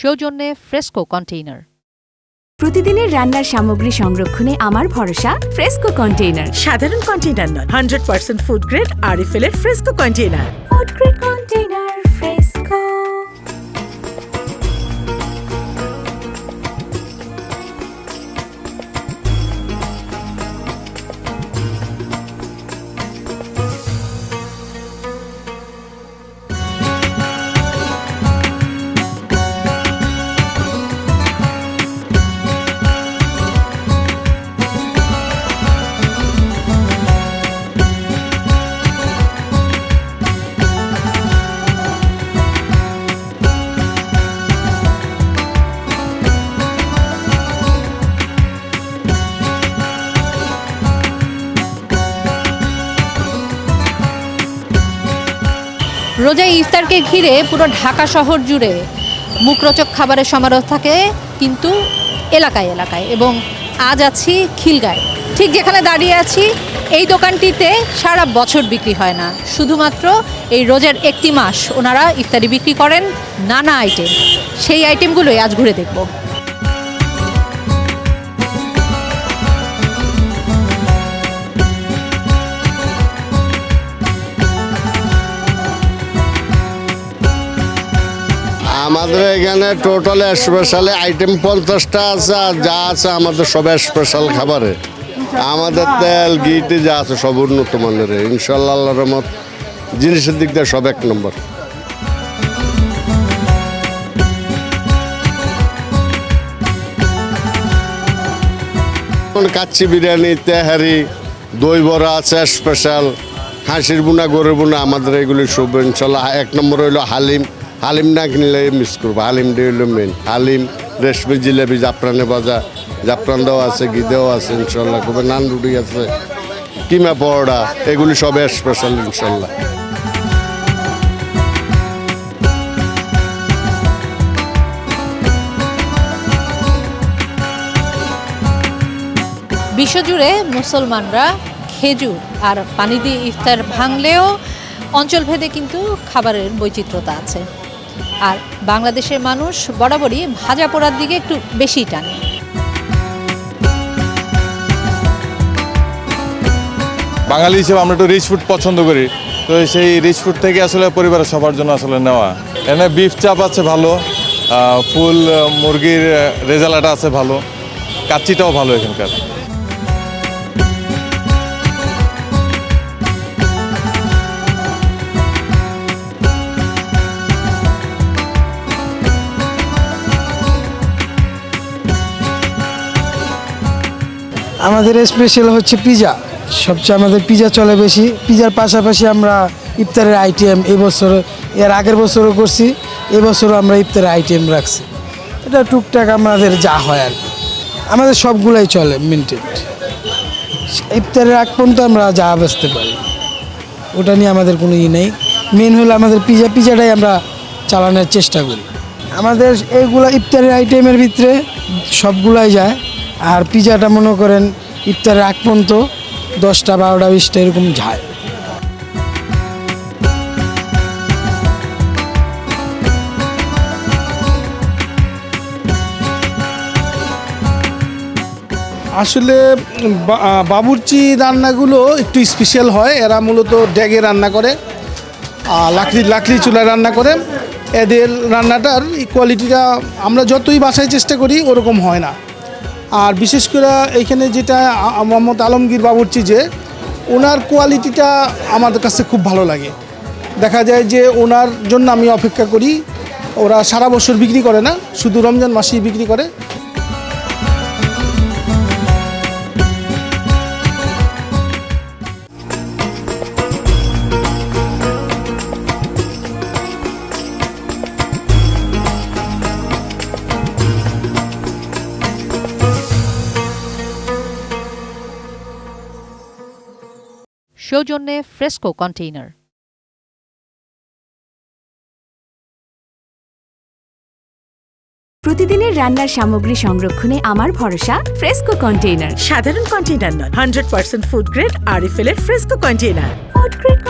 সৌজন্যে fresco container. প্রতিদিনের রান্নার সামগ্রী সংরক্ষণে আমার ভরসা ফ্রেস্কো কন্টেইনার। সাধারণ কন্টেইনার নয়, 100% ফুড গ্রেড আরএফএল এর fresco container. Food grade container fresco. রোজায় ইফতারকে ঘিরে পুরো ঢাকা শহর জুড়ে মুখরোচক খাবারের সমারোহ থাকে, কিন্তু এলাকায় এলাকায়। এবং আজ আছি খিলগাঁয়। ঠিক যেখানে দাঁড়িয়ে আছি এই দোকানটিতে সারা বছর বিক্রি হয় না, শুধুমাত্র এই রোজার একটি মাস ওনারা ইফতারি বিক্রি করেন নানা আইটেম। সেই আইটেমগুলোই আজ ঘুরে দেখব। আমাদের এখানে টোটাল স্পেশাল আইটেম 50টা আছে, আর যা আছে আমাদের সব স্পেশাল খাবারে। আমাদের তেল ঘিটি যা আছে সব উন্নত মানের, ইনশাল্লাহ আল্লাহর রহমত। জিনিসের দিক দিয়ে সব এক নম্বর। কাচ্চি বিরিয়ানি, তেহারি, দই বড়া আছে স্পেশাল, হাঁসির বুনা, গরুর বুনা, আমাদের এগুলি সব ইনশাল্লাহ। এক নম্বর হইলো হালিম। হালিম না কিনলে মিস করবো, হালিম দিয়ে হইলো মেন। হালিম, রেশমি, জিলেবি, জাফরানে ভাজা, জাফরান দেওয়া আছে, ঘি দেওয়া আছে ইনশাল্লাহ। খুবই নান রুটি আছে, কিমা পরোটা, এগুলি সব স্পেশাল ইনশাল্লাহ। বিশ্বজুড়ে মুসলমানরা খেজুর আর পানি দিয়ে ইফতার ভাঙলেও অঞ্চলভেদে কিন্তু খাবারের বৈচিত্র্যতা আছে। আর বাংলাদেশের মানুষ বরাবরই ভাজা পোড়ার দিকে একটু বেশি টানে। বাঙালি হিসেবে আমরা একটু রিচ ফুড পছন্দ করি, তো সেই রিচ ফুড থেকে আসলে পরিবারের সবার জন্য আসলে নেওয়া। এখানে বিফ চাপ আছে ভালো, ফুল মুরগির রেজালাটা আছে ভালো, কাচ্চিটাও ভালো এখানকার। আমাদের স্পেশাল হচ্ছে পিজা। সবচেয়ে আমাদের পিজা চলে বেশি। পিজার পাশাপাশি আমরা ইফতারের আইটেম এবছর, এর আগের বছরও করছি, এবছরও আমরা ইফতারের আইটেম রাখছি। এটা টুকটাক আমাদের যা হয় আর কি, আমাদের সবগুলাই চলে মেনটেন। ইফতারের আগ পর্যন্ত আমরা যা বেচতে পারি, ওটা নিয়ে আমাদের কোনো নেই। মেন হলো আমাদের পিজাটাই আমরা চালানোর চেষ্টা করি। আমাদের এইগুলা ইফতারের আইটেমের ভিতরে সবগুলাই যায়। আর পিজাটা মনে করেন ইফতারের আগ পর্যন্ত 10টা 12টা 20টা এরকম যায়। আসলে বাবুর্চি রান্নাগুলো একটু স্পেশাল হয়। এরা মূলত ড্যাগে রান্না করে, লাকড়ি চুলায় রান্না করে। এদের রান্নাটার কোয়ালিটিটা আমরা যতই বাসায় চেষ্টা করি ওরকম হয় না। আর বিশেষ করে এইখানে যেটা মোহাম্মদ আলমগীর বাবুর্চি, যে ওনার কোয়ালিটিটা আমাদের কাছে খুব ভালো লাগে। দেখা যায় যে ওনার জন্য আমি অপেক্ষা করি। ওরা সারা বছর বিক্রি করে না, শুধু রমজান মাসেই বিক্রি করে। সৌজন্যে ফ্রেস্কো কন্টেইনার। প্রতিদিনের রান্নার সামগ্রী সংরক্ষণে আমার ভরসা ফ্রেস্কো কন্টেইনার। সাধারণ কন্টেইনার নয়, 100% ফুড গ্রেড আরএফএল এর ফ্রেস্কো কন্টেইনার। Food grade